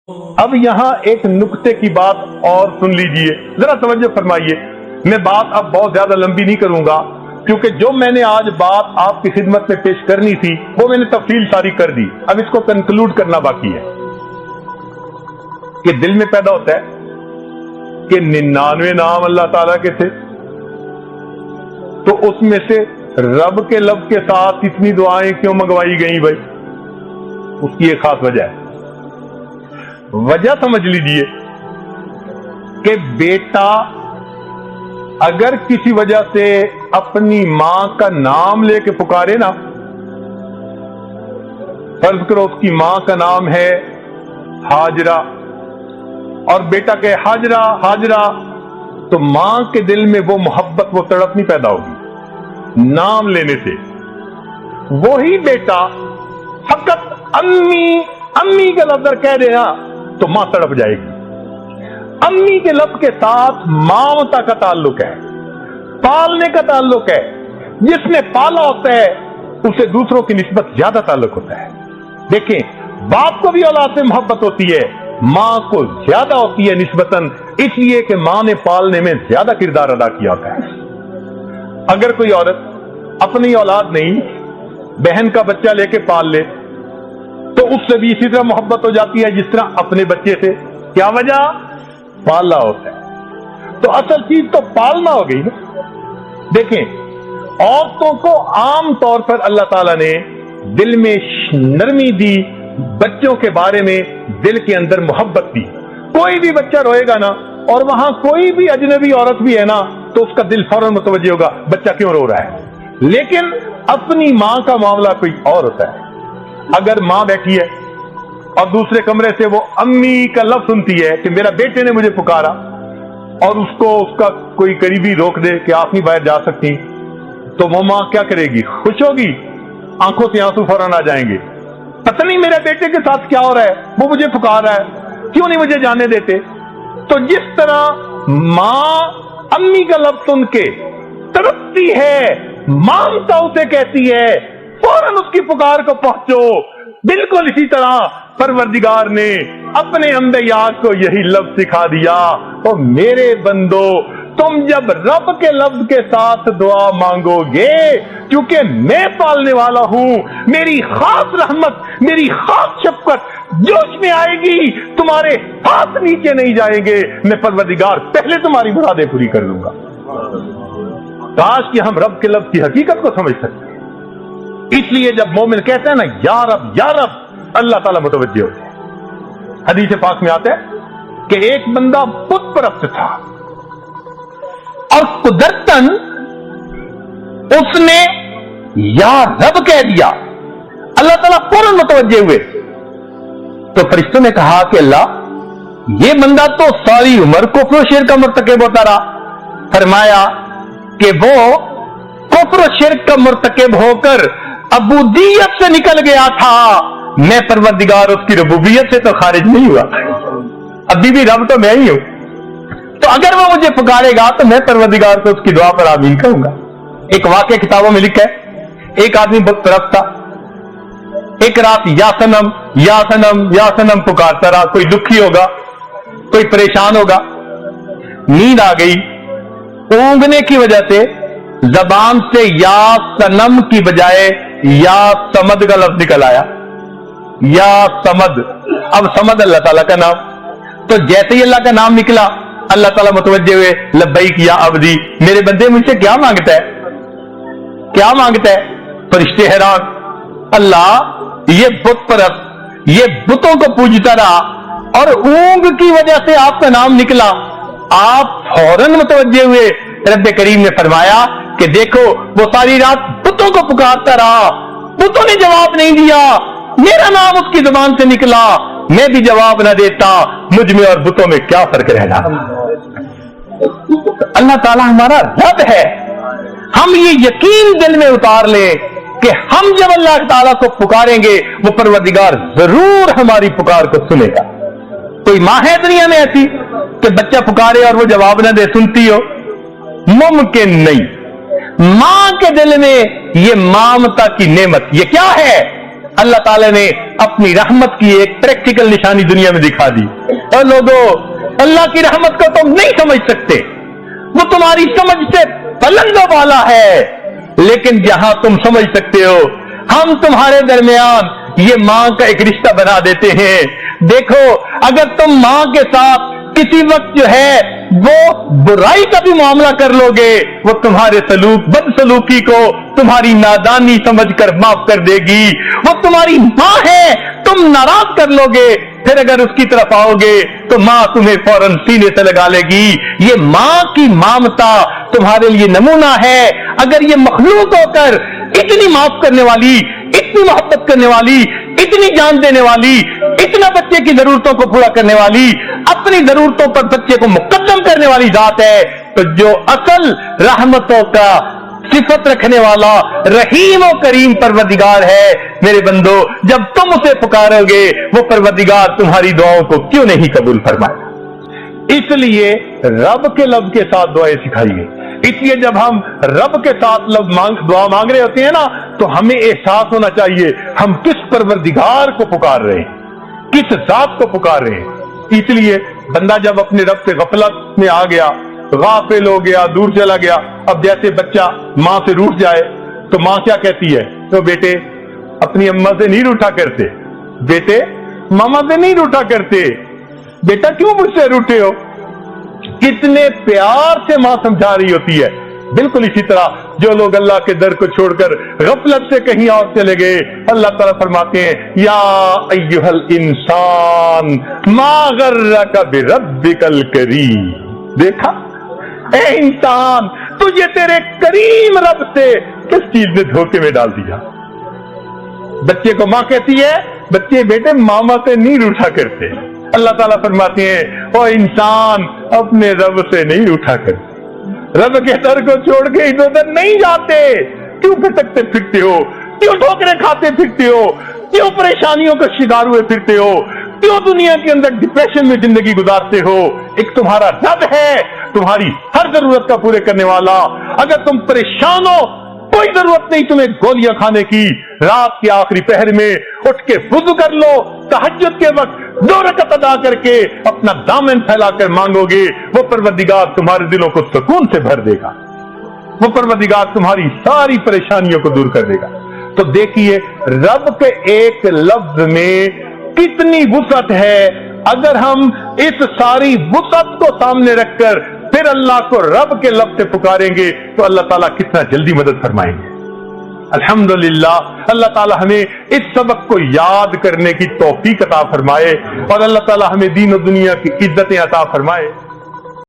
اب یہاں ایک نکتے کی بات اور سن لیجئے، ذرا توجہ فرمائیے۔ میں بات اب بہت زیادہ لمبی نہیں کروں گا، کیونکہ جو میں نے آج بات آپ کی خدمت میں پیش کرنی تھی وہ میں نے تفصیل ساری کر دی۔ اب اس کو کنکلوڈ کرنا باقی ہے کہ دل میں پیدا ہوتا ہے کہ 99 نام اللہ تعالیٰ کے تھے، تو اس میں سے رب کے لفظ کے ساتھ اتنی دعائیں کیوں منگوائی گئیں بھائی؟ اس کی ایک خاص وجہ ہے۔ وجہ سمجھ لیجئے کہ بیٹا اگر کسی وجہ سے اپنی ماں کا نام لے کے پکارے نا، فرض کرو اس کی ماں کا نام ہے ہاجرہ اور بیٹا کہے ہاجرہ ہاجرہ، تو ماں کے دل میں وہ محبت، وہ تڑپ نہیں پیدا ہوگی نام لینے سے۔ وہی بیٹا فقط امی امی کا لفظ کہہ دے نا تو ماں تڑپ جائے گی۔ امی کے لفظ کے ساتھ مامتا کا تعلق ہے، پالنے کا تعلق ہے۔ جس نے پالا ہوتا ہے اسے دوسروں کی نسبت زیادہ تعلق ہوتا ہے۔ دیکھیں، باپ کو بھی اولاد سے محبت ہوتی ہے، ماں کو زیادہ ہوتی ہے نسبتاً، اس لیے کہ ماں نے پالنے میں زیادہ کردار ادا کیا ہوتا ہے۔ اگر کوئی عورت اپنی اولاد نہیں، بہن کا بچہ لے کے پال لے تو اس سے بھی اسی طرح محبت ہو جاتی ہے جس طرح اپنے بچے سے۔ کیا وجہ؟ پالنا ہوتا ہے۔ تو اصل چیز تو پالنا ہو گئی نا۔ دیکھیں، عورتوں کو عام طور پر اللہ تعالیٰ نے دل میں نرمی دی، بچوں کے بارے میں دل کے اندر محبت دی۔ کوئی بھی بچہ روئے گا نا اور وہاں کوئی بھی اجنبی عورت بھی ہے نا تو اس کا دل فوراً متوجہ ہوگا بچہ کیوں رو رہا ہے۔ لیکن اپنی ماں کا معاملہ کوئی اور ہوتا ہے۔ اگر ماں بیٹھی ہے اور دوسرے کمرے سے وہ امی کا لفظ سنتی ہے کہ میرا بیٹے نے مجھے پکارا، اور اس کو اس کا کوئی قریبی روک دے کہ آپ نہیں باہر جا سکتی، تو وہ ماں کیا کرے گی؟ خوش ہوگی، آنکھوں سے آنسو فوراً آ جائیں گے۔ پتہ نہیں میرے بیٹے کے ساتھ کیا ہو رہا ہے، وہ مجھے پکار رہا ہے، کیوں نہیں مجھے جانے دیتے؟ تو جس طرح ماں امی کا لفظ سن کے تڑپتی ہے، مامتا اسے کہتی ہے، فوراً اس کی پکار کو پہنچو۔ بالکل اسی طرح پروردگار نے اپنے انبیاء کو یہی لفظ سکھا دیا، او میرے بندو، تم جب رب کے لفظ کے ساتھ دعا مانگو گے، کیونکہ میں پالنے والا ہوں، میری خاص رحمت، میری خاص شفقت جوش میں آئے گی، تمہارے ہاتھ نیچے نہیں جائیں گے، میں پروردگار پہلے تمہاری مرادیں پوری کر لوں گا۔ کاش کہ ہم رب کے لفظ کی حقیقت کو سمجھ سکتے۔ اس لیے جب مومن کہتے ہیں نا یا رب، اللہ تعالیٰ متوجہ ہوتے ہیں۔ حدیث پاک میں آتا ہے کہ ایک بندہ بت پرست تھا اور قدرتاً اس نے یا رب کہہ دیا، اللہ تعالیٰ فوراً متوجہ ہوئے۔ تو فرشتوں نے کہا کہ اللہ، یہ بندہ تو ساری عمر کفر و شرک کا مرتکب ہوتا رہا۔ فرمایا کہ وہ کفر و شرک کا مرتکب ہو کر عبودیت سے نکل گیا تھا، میں پروردگار اس کی ربوبیت سے تو خارج نہیں ہوا، ابھی بھی رب تو میں ہی ہوں۔ تو اگر وہ مجھے پکارے گا تو میں پروردگار کو اس کی دعا پر آمین کہوں گا۔ ایک واقعہ کتابوں میں لکھا ہے، ایک آدمی بت پرست تھا، ایک رات یا سنم یا سنم یا سنم پکارتا رہا۔ کوئی دکھی ہوگا، کوئی پریشان ہوگا، نیند آ گئی، اونگنے کی وجہ سے زبان سے یا سنم کی بجائے یا سمد کا لفظ نکل آیا، یا سمد۔ اب سمد اللہ تعالیٰ کا نام، تو جیسے ہی اللہ کا نام نکلا اللہ تعالیٰ متوجہ ہوئے، لبیک یا عبدی، میرے بندے مجھ سے کیا مانگتا ہے، کیا مانگتا ہے؟ فرشتے حیران، اللہ یہ بت پرست یہ بتوں کو پوجتا رہا اور اونگ کی وجہ سے آپ کا نام نکلا، آپ فوراً متوجہ ہوئے۔ رب کریم نے فرمایا کہ دیکھو وہ ساری رات بتوں کو پکارتا رہا، بتوں نے جواب نہیں دیا، میرا نام اس کی زبان سے نکلا، میں بھی جواب نہ دیتا، مجھ میں اور بتوں میں کیا فرق رہ جاتا۔ اللہ تعالیٰ ہمارا رب ہے۔ ہم یہ یقین دل میں اتار لیں کہ ہم جب اللہ تعالیٰ کو پکاریں گے وہ پروردگار ضرور ہماری پکار کو سنے گا۔ کوئی ماں ہے دنیا میں ایسی کہ بچہ پکارے اور وہ جواب نہ دے، سنتی ہو؟ ممکن نہیں۔ ماں کے دل میں یہ مامتا کی نعمت، یہ کیا ہے؟ اللہ تعالیٰ نے اپنی رحمت کی ایک پریکٹیکل نشانی دنیا میں دکھا دی. اور لوگوں، اللہ کی رحمت کو تم نہیں سمجھ سکتے، وہ تمہاری سمجھ سے بلند و بالا ہے. لیکن جہاں تم سمجھ سکتے ہو، ہم تمہارے درمیان یہ ماں کا ایک رشتہ بنا دیتے ہیں. دیکھو، اگر تم ماں کے ساتھ کسی وقت جو ہے وہ برائی کا بھی معاملہ کر لو گے، وہ تمہارے بدسلوکی کو تمہاری نادانی سمجھ کر معاف کر دے گی. وہ تمہاری ماں ہے، تم ناراض کر لو گے، پھر اگر اس کی طرف آؤ گے تو ماں تمہیں فوراً سینے سے لگا لے گی. یہ ماں کی ممتا تمہارے لیے نمونہ ہے. اگر یہ مخلوق ہو کر اتنی معاف کرنے والی، اتنی محبت کرنے والی، اتنی جان دینے والی، اتنا بچے کی ضرورتوں کو پورا کرنے والی، اپنی ضرورتوں پر بچے کو مقدم کرنے والی ذات ہے، تو جو اصل رحمتوں کا صفت رکھنے والا رحیم و کریم پروردگار ہے، میرے بندو، جب تم اسے پکارو گے وہ پروردگار تمہاری دعاؤں کو کیوں نہیں قبول فرمائے. اس لیے رب کے لفظ کے ساتھ دعائیں سکھائی گئی. اس لیے جب ہم رب کے ساتھ دعا مانگ رہے ہوتے ہیں نا، تو ہمیں احساس ہونا چاہیے ہم کس پروردگار کو پکار رہے ہیں، کس ذات کو پکار رہے ہیں. اس لیے بندہ جب اپنے رب سے غفلت میں آ گیا، غافل ہو گیا، دور چلا گیا. اب جیسے بچہ ماں سے روٹھ جائے تو ماں کیا کہتی ہے؟ تو بیٹے اپنی اماں سے نہیں روٹھا کرتے، بیٹے ماما سے نہیں روٹھا کرتے، بیٹا کیوں مجھ سے روٹھے ہو؟ کتنے پیار سے ماں سمجھا رہی ہوتی ہے. بالکل اسی طرح جو لوگ اللہ کے در کو چھوڑ کر غفلت سے کہیں اور چلے گئے، اللہ تعالیٰ فرماتے ہیں یا ایھا الانسان ما غرک بربک الکریم. دیکھا اے انسان، تجھے تیرے کریم رب سے کس چیز نے دھوکے میں ڈال دیا؟ بچے کو ماں کہتی ہے بچے بیٹے ماما سے نہیں روٹھا کرتے. اللہ تعالیٰ فرماتے ہیں او انسان، اپنے رب سے نہیں روٹھا کرتے، رب کے در کو چھوڑ کے ادھر ادھر نہیں جاتے. کیوں بھٹکتے پھرتے ہو؟ کیوں ٹھوکریں کھاتے پھرتے ہو؟ کیوں پریشانیوں کا شکار ہوئے پھرتے ہو؟ کیوں دنیا کے اندر ڈپریشن میں زندگی گزارتے ہو؟ ایک تمہارا رب ہے، تمہاری ہر ضرورت کا پورے کرنے والا. اگر تم پریشان ہو، کوئی ضرورت نہیں تمہیں گولیاں کھانے کی. رات کے آخری پہر میں اٹھ کے وضو کر لو، تہجد کے وقت 2 رکعت ادا کر کے اپنا دامن پھیلا کر مانگو گے، وہ پروردگار تمہارے دلوں کو سکون سے بھر دے گا، وہ پروردگار تمہاری ساری پریشانیوں کو دور کر دے گا. تو دیکھیے رب کے ایک لفظ میں کتنی وسعت ہے. اگر ہم اس ساری وسعت کو سامنے رکھ کر پھر اللہ کو رب کے لفظ سے پکاریں گے تو اللہ تعالیٰ کتنا جلدی مدد فرمائیں گے. الحمدللہ اللہ تعالیٰ ہمیں اس سبق کو یاد کرنے کی توفیق عطا فرمائے، اور اللہ تعالیٰ ہمیں دین و دنیا کی عزتیں عطا فرمائے.